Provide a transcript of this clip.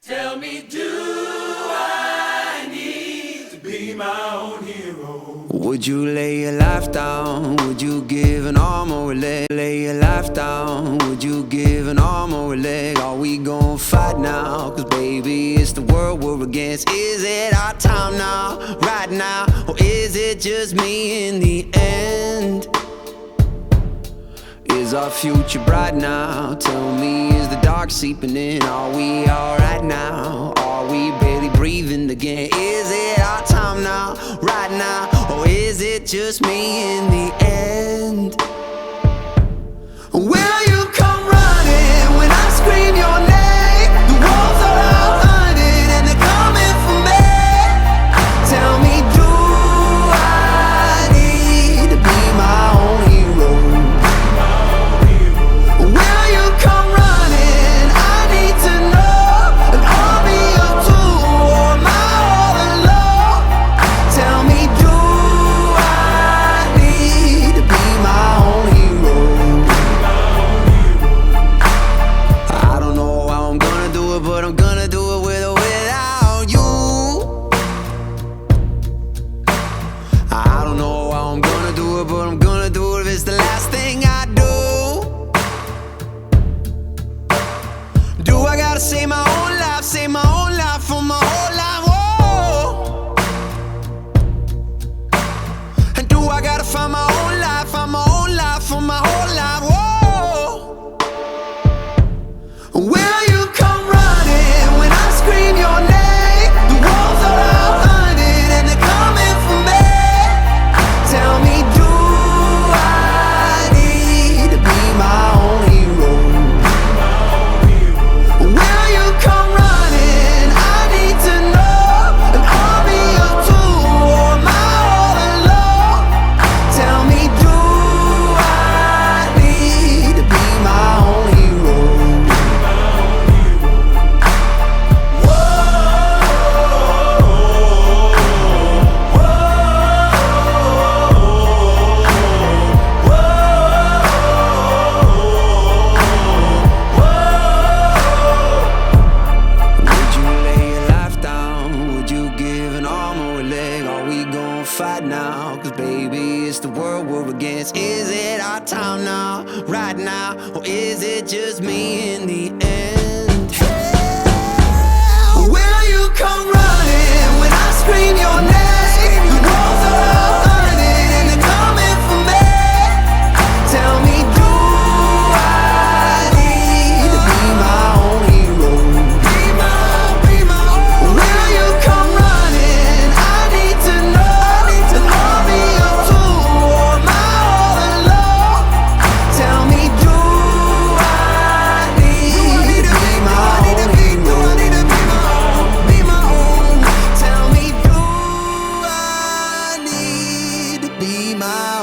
Tell me, do I need to be my own hero? Would you lay your life down? Would you give an arm or a leg? Lay your life down. Would you give an arm or a leg? Are we gon' fight now? Cause baby, it's the world we're against. Is it our time now, right now? Or is it just me in the end? Is our future bright now? Tell me, is the dark seeping in? Are we alright now? Are we barely breathing again? Is it our time now, right now? Or is it just me in the end? Will you come running when I scream your name? The walls are all hunted and they're coming for me. Tell me, do I need to be my own hero? Will you come running? I need to know an army of two or am I all alone? Tell me, do I need to be my own hero? I don't know how I'm gonna do it, but I'm gonna do it with or without you. I don't know how I'm gonna do it, but I'm gonna do it if it's the last thing I do. Do I gotta save my own life for my whole life? Whoa. And do I gotta find my own life for my whole life? Whoa. Will you come running when I scream your name? The walls are all hunted and they're coming for me. Tell me, do I need to be my own hero? Will you come running? I need to know an army of two or am I all alone? Tell me, do I need to be my own hero? Would you lay your life down? Would you give an arm or a leg? Are we gon' fight now? Cause baby, it's the world we're against. Is it our time now, right now? Or is it just me in the end? Will you come running when I scream your name? The walls are all hunted and they're coming for me. Tell me, do I need to be my own hero? Will you come running? I need to know an army of two or am I all alone? Tell me, do I need to be my own hero? Tell me, do I need to be my